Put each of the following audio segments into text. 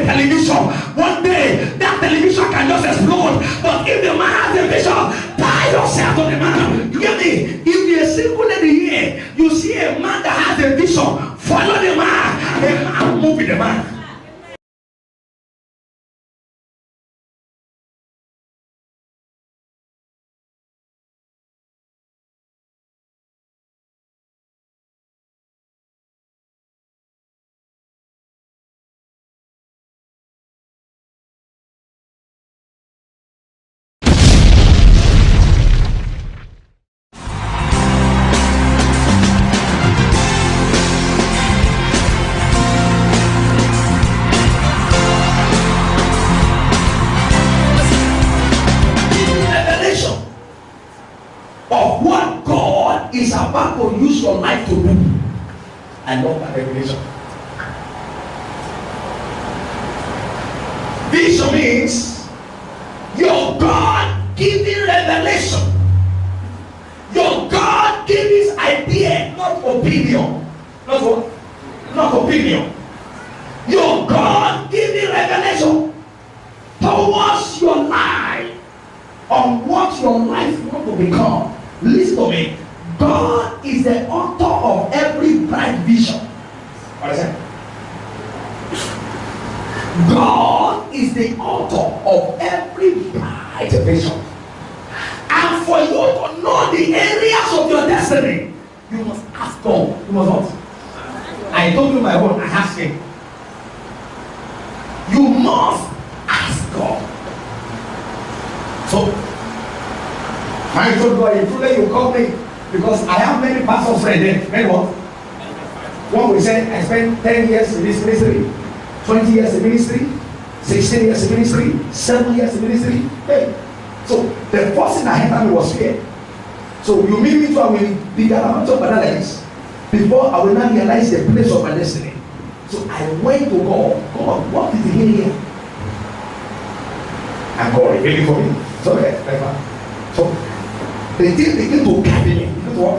television. One day, that television can just explode. But if the man has a vision, tie yourself to the man. You get me? If you're a single lady here, you see a man that has a vision, follow the man. The man move with the man. Of what God is about to use your life to do. I love that revelation. Vision means your God-given revelation. Your God-given idea, not opinion. Not what? Not opinion. Your God-given revelation towards your life, on what your life want to become. Listen to me. God is the author of every bright vision. What is it? God is the author of every bright vision. And for you to know the areas of your destiny, you must ask God. You must what? I told you my own. I ask Him. You must ask God. So, I told God, if today you call me, because I have many pastors friends there. Many what? One will say, I spent 10 years in this ministry, 20 years in ministry, 16 years in ministry, 7 years in ministry. Hey. So the first thing I had was fear. So you mean me to I will be the amount of analysis before I will not realize the place of my destiny. So I went to God. God, what is here? And God revealed for me. So so the thing began to guide me. You know what?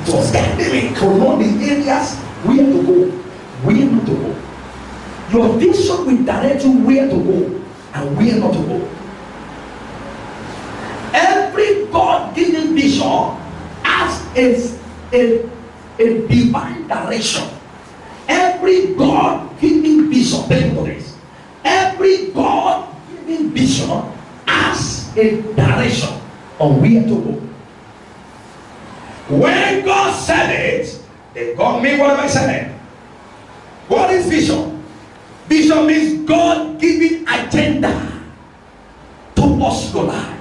It was guiding me to know the areas where to go, where not to go. Your vision will direct you where to go and where not to go. Every God-given vision has a divine direction. Every God-given vision, think about this. Every God-given vision has a direction on where to go. When God said it, then God mean whatever I said. What is vision? Vision means God-given agenda towards your life.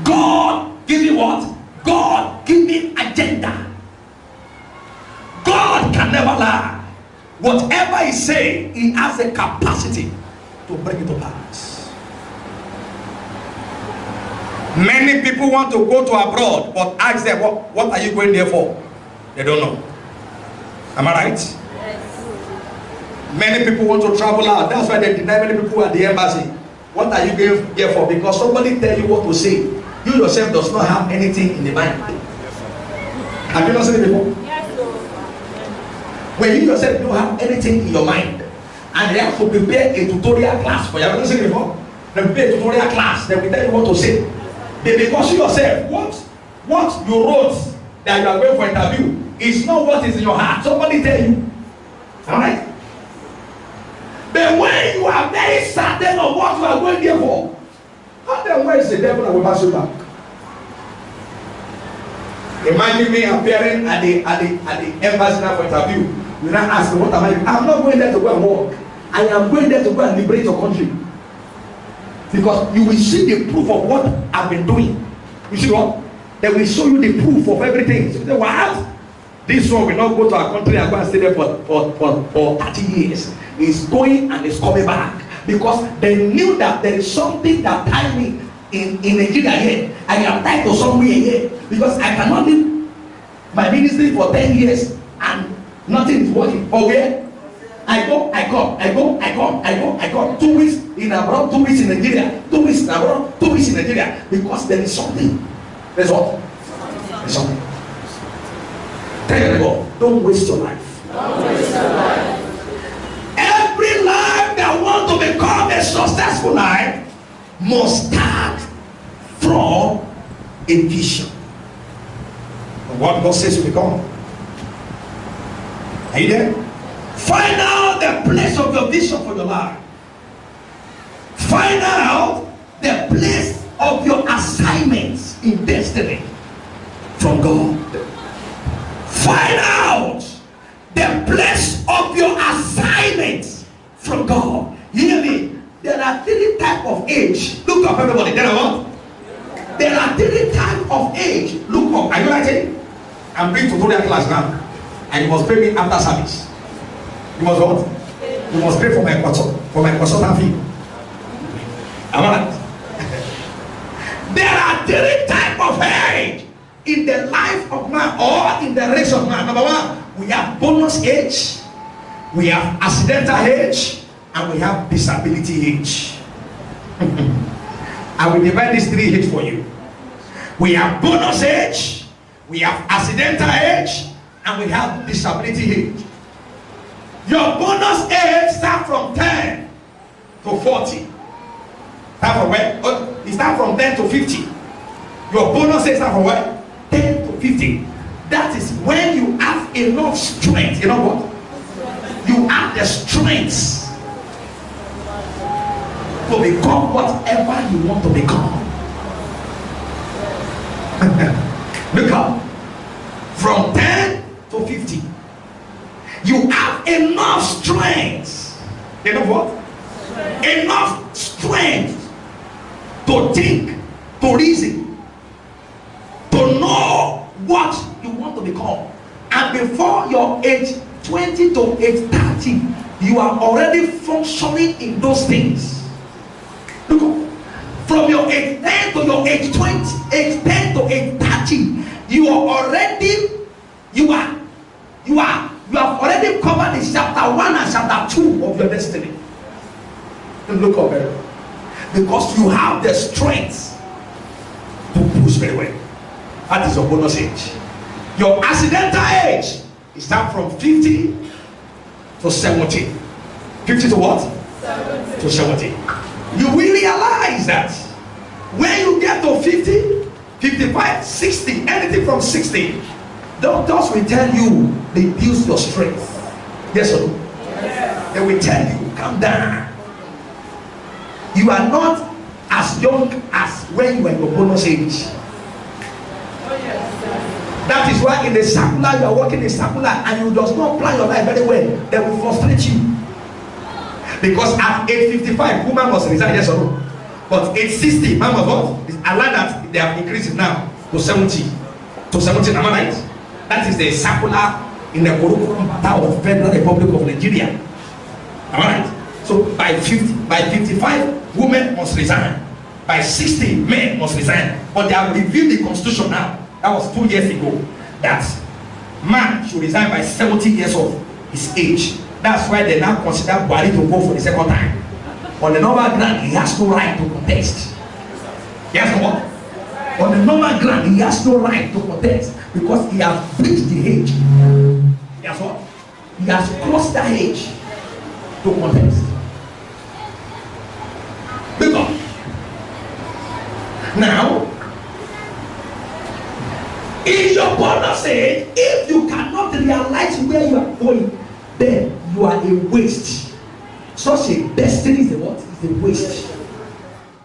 God-given what? God-given agenda. God can never lie. Whatever He says, He has the capacity to bring it to pass. Many people want to go to abroad, but ask them, what are you going there for? They don't know. Am I right? Yes. Many people want to travel out. That's why they deny many people at the embassy. What are you going there for? Because somebody tell you what to say. You yourself does not have anything in the mind. Have you not seen it before? Yes. When you yourself don't have anything in your mind, and they have to prepare a tutorial class for you. Have you not seen it before? They prepare a tutorial class. They will tell you what to say. Because you yourself, what you wrote that you are going for interview is not what is in your heart. Somebody tell you. Alright? But when you are very certain of what you are going there for, how then where is the devil that will pass you back? Imagine me appearing at the embassy now for interview. You now ask me, what am I doing? I'm not going there to go and work. I am going there to go and liberate your country. Because you will see the proof of what I've been doing. You see what? They will show you the proof of everything. So you say, what? This one will not go to our country and go and stay there for 30 years. It's going and it's coming back. Because they knew that there is something that tied me in Nigeria here. I am tied to somewhere here. Because I cannot leave my ministry for 10 years and nothing is working. For where? I come. 2 weeks in abroad, 2 weeks in Nigeria, 2 weeks in abroad, 2 weeks in Nigeria. Because there is something. There's what? There's something. Tell God, don't waste your life. Don't waste your life. become a successful life must start from a vision. What God says to become. Are you there? Find out the place of your vision for your life. Find out the place of your assignments in destiny from God. Find out the place of your assignments from God. You hear me? There are 3 types of age. Look up, everybody. There are what? There are 3 types of age. Look up. Are you writing? I'm bringing tutorial class now. And you must pay me after service. You must what? You must pay for my consultant fee. Am I right? There are 3 types of age in the life of man or in the race of man. Number 1, we have bonus age, we have accidental age, and we have disability age. I will divide these 3 age for you. We have bonus age, we have accidental age, and we have disability age. Your bonus age starts from 10 to 40. Start from where? It starts from 10 to 50. Your bonus age starts from where? 10 to 50. That is when you have enough strength. You know what? You have the strength to become whatever you want to become. Look up. From 10 to 50. You have enough strength. You know what? Enough strength to think, to reason, to know what you want to become. And before your age 20 to age 30, you are already functioning in those things. Look up. From your age 10 to your age 20, age 10 to age 30, you are already, you have already covered the chapter 1 and chapter 2 of your destiny. Look up very well. Because you have the strength to push very well. That is your bonus age. Your accidental age is start from 50 to 70. 50 to what? 70. To 70. You will realize that when you get to 50, 55, 60, anything from 60, doctors will tell you reduce your strength. Yes or no? Yes. They will tell you calm down. You are not as young as when you were in your bonus age. That is why in the circular, you are working in circular and you does not plan your life very well. They will frustrate you. Because at age 55, woman must resign, yes or no? But age 60, man must what? It's allowed that they have increased it now to 70. To 70, am I right? That is the circular in the curriculum of Federal Republic of Nigeria. Am I right? So by 55, women must resign. By 60, men must resign. But they have reviewed the constitution now. That was 2 years ago. That man should resign by 70 years of his age. That's why they now consider Buhari to go for the second time. On the normal ground, he has no right to contest. Yes, what? On the normal ground, he has no right to contest because he has reached the age. Yes, what? He has crossed that age to contest. Because now, in your bonus age, if you cannot realize where you are going, then you are a waste. Such a destiny is a what? Is a waste.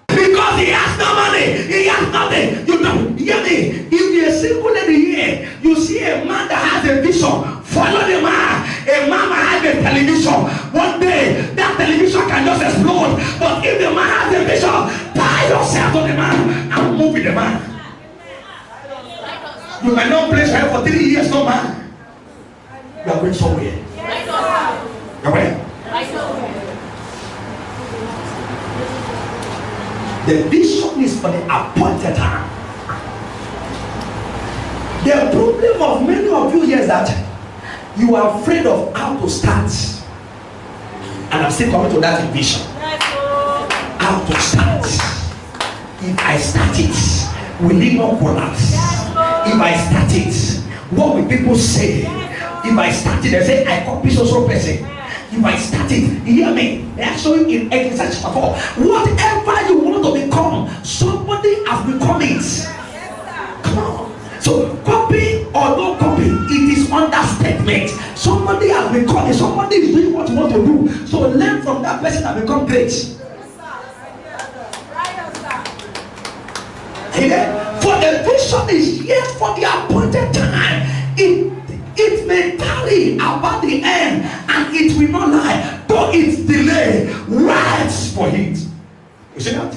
Because he has no money, he has nothing. You don't hear me. If you're a single lady here, you see a man that has a vision, follow the man. A man might have a television. One day that television can just explode. But if the man has a vision, tie yourself to the man and move with the man. You might not place her for 3 years, no man. You are going somewhere. You're where? The vision is for the appointed time. The problem of many of you here is that you are afraid of how to start. And I'm still coming to that vision. How to start. If I start it, will it not collapse? If I start it, what will people say? If I start it, they say I copy social person. you might start it. Hear me. They are showing in Exodus chapter 4. Whatever you want to become, somebody has become it. Come on. So copy or no copy, it is understatement. Somebody has become it. Somebody is doing what you want to do. So learn from that person and become great. Amen. For the vision is yet for the appointed time. It may tarry about the end, and it will not lie. Though its delay, waits for it. You see that?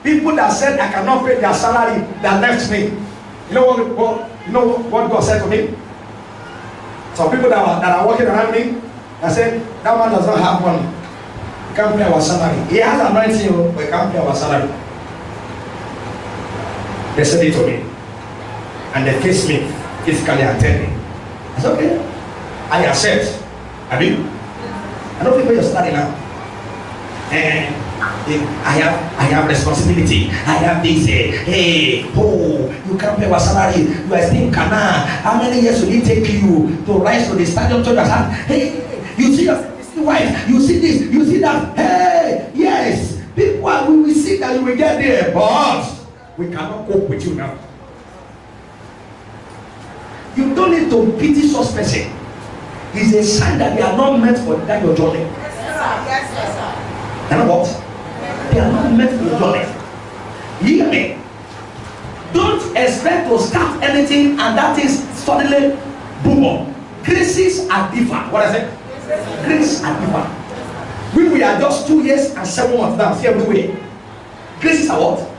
People that said I cannot pay their salary, that left me. You know what God said to me? Some people that are working around me, I said that man does not have money. He can't pay our salary. He has anointing, but he can't pay our salary. They said it to me, and they faced me physically and tell me. I said, okay, I accept. I mean, I don't pay your salary now, and I have responsibility. I have this. Hey, you can't pay our salary. You are still in Ghana. How many years will it take you to rise to the stadium to your hand? Hey, you see your wife. You see this. You see that. Hey, yes, people will see that you will get there, but we cannot cope with you now. You don't need to pity such person. It's a sign that they are not meant for that your journey. Yes, sir. Yes, sir. And what? They are not meant for your journey. Hear me. Don't expect to start anything and that is suddenly boom. Graces are different. What I say? Graces are different. We are just 2 years and 7 months now. See everywhere. Graces are what?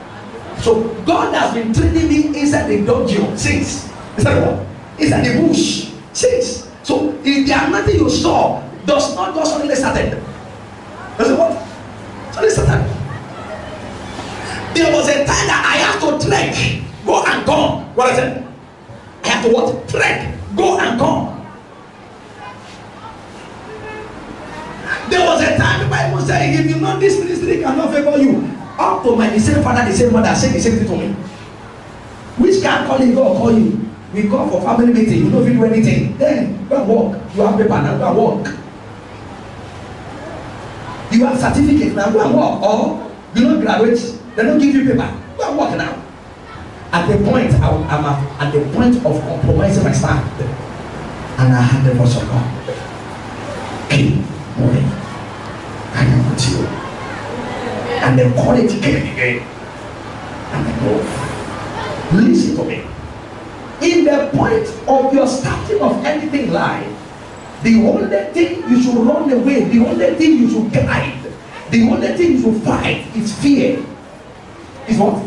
So God has been training me inside the dungeon since. Inside what? Inside the bush since. So if there are nothing you saw, does not just suddenly started. Does it what? Suddenly started. There was a time that I had to trek, go and come. What I said? I had to what? Trek, go and come. There was a time the Bible said, if you know this ministry cannot favor you. Up to the same father, the same mother, say the same thing to me. Which can call you, God call you? We go for family meeting, you don't do anything. Then go and work. You have paper now, go and work. You have certificate now, go and work. Or you don't graduate, they don't give you paper. Go and work now. At the point, I'm at the point of compromising my stand. And I had the voice of God. Keep moving. I am with you. And the quality came again. And I go. Listen to me. In the point of your starting of anything life, the only thing you should run away, the only thing you should guide, the only thing you should fight is fear. Is what?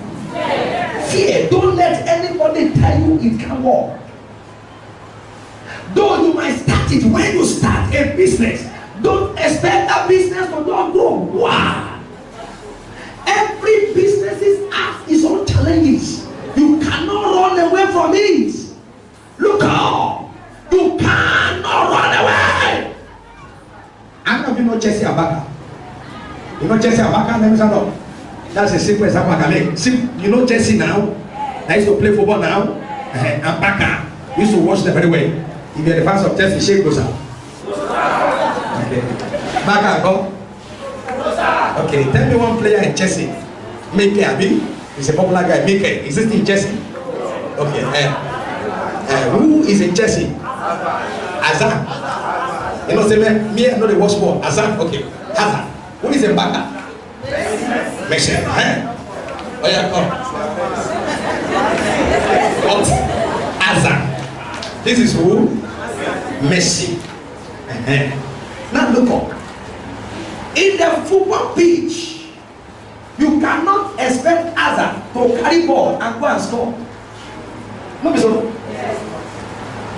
Fear. Don't let anybody tell you it can work. Though you might start it, when you start a business, don't expect that business to not grow. Wow. Every business has its own challenges. You cannot run away from it. Look out. You cannot run away. I'm not even Jesse Abaka. You know Jesse Abaka? Let me stand up. That's a simple example I can make. See, you know Jesse now? I used to play football now. And Abaka. We used to watch them very well. If you're the fans of Jesse, shake those out. Okay. Baka, go. Okay, tell me one player in Chelsea. Mike Abi. He's a popular guy. Mike. Is this in Chelsea? Okay. Who is in Chelsea? Azan. You know, say me, I know the watch ball. Azan. Okay. Hazard. Who is in Baka? Messi. Oh yeah, come. What? Azan. This is who? Messi. Now look up. In the football pitch, you cannot expect Azan to carry ball and go and score. No, so.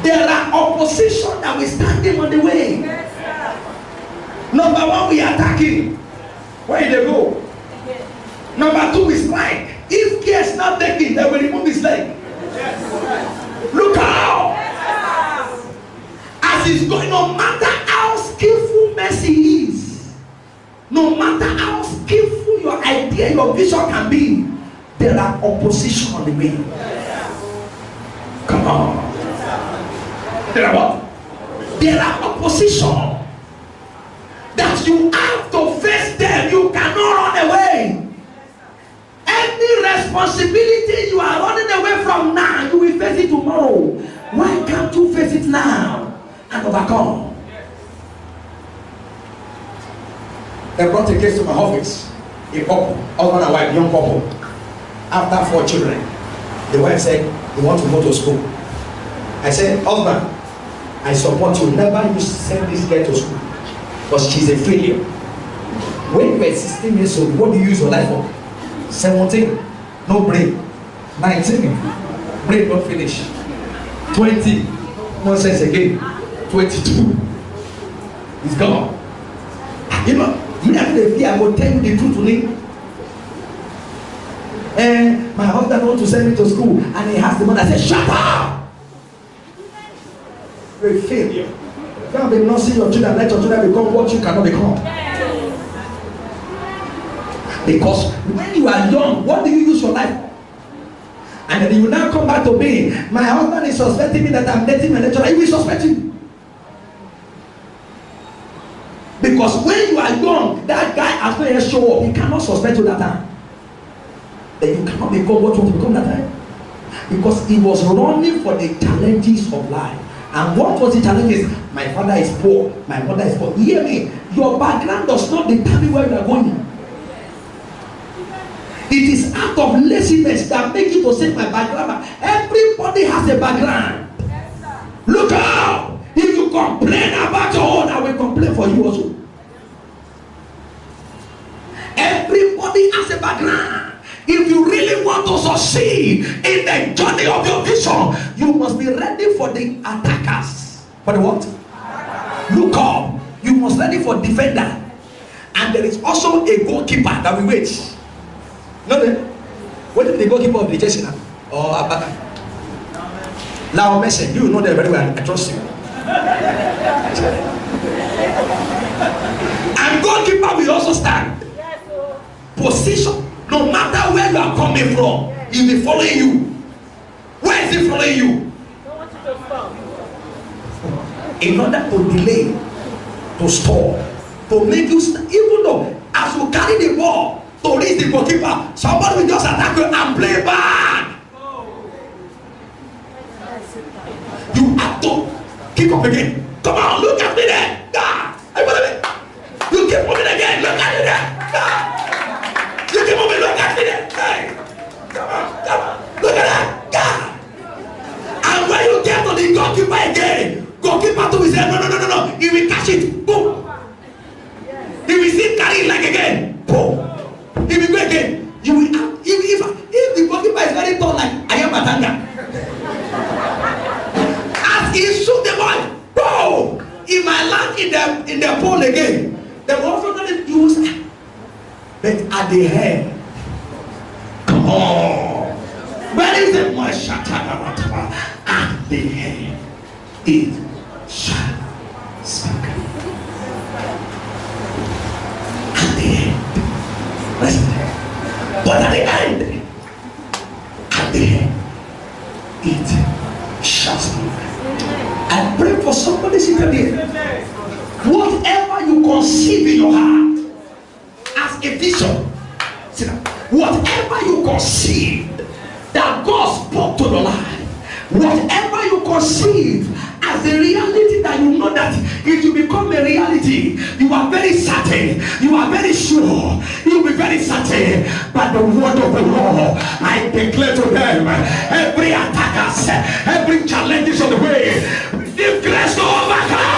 There are opposition that we standing on the way. Number one, we are attacking. Where they go? Number two is strike. If care is not taken, they will remove his leg. Look out! As it's going, no matter how skillful Messi is, no matter how skillful your idea, your vision can be, there are opposition on the way. Come on. There are what? There are opposition that you have to face them. You cannot run away. Any responsibility you are running away from now, you will face it tomorrow. Why can't you face it now and overcome? They brought a case to my office. A couple, husband and wife, young couple. After 4 children, the wife said, "We want to go to school." I said, "Husband, I support you. Never you send this girl to school because she's a failure. When you were 16 years old, what do you use your life for? 17, no brain. 19, brain not finish. 20, nonsense again. 22, it's gone." You know, me after the fear, I will tell you the truth to me. And my husband wants to send me to school, and he has the money. I said, "Shut up! You're a failure. You can't be nursing your children, let your children become what you cannot become." Because when you are young, what do you use your life for? And then you now come back to me. My husband is suspecting me that I'm dating my lecturer. He will suspect you. Because when you are young, that guy has not yet show up. He cannot suspect you that time. Then you cannot become what you want to become that time. Because he was running for the challenges of life. And what was the challenges? My father is poor. My mother is poor. You hear me? Your background does not determine where you are going. It is out of laziness that makes you to say my background. Everybody has a background. Look out! If you complain about your own, I will complain for you also. Everybody has a background. If you really want to succeed in the journey of your vision, you must be ready for the attackers. For the what? Look up. You must be ready for defender. And there is also a goalkeeper that will wait. No, what is the goalkeeper of the Chelsea now? Or Abaka? Now, Messi, you know them very well. I trust you. And goalkeeper will also stand. Position. No matter where you are coming from, he will be following you. Where is he following you? In order to delay, to stall, to make you even though as you carry the ball to reach the goalkeeper, somebody will just attack you and play back. You have to kick up again. Come on, look at me there. God, you keep moving again. Look at me there. God. You keep moving. Look at me there. Hey, come on. Look at that. God. And when you get to the goalkeeper again, goalkeeper too will say, no. He will catch it. Boom. He will still carry it like again. Boom. He will go again. You will if the goalkeeper is very tall like I am Matanga. As he shoot the ball, boom! He might land in the pole again. The ball from the use. But at the head, come on. Where is the more shattered? At the head, it shall speak. At the end, listen. But at the end, it shall speak. I pray for somebody sitting there. Whatever you conceive in your heart as a vision, whatever you conceived that God spoke to your life, whatever you conceive as a reality that you know that it will become a reality, you are very certain, you are very sure, you will be very certain. But the word of the Lord, I declare to them, every attackers, every challenges on the way, give grace to overcome.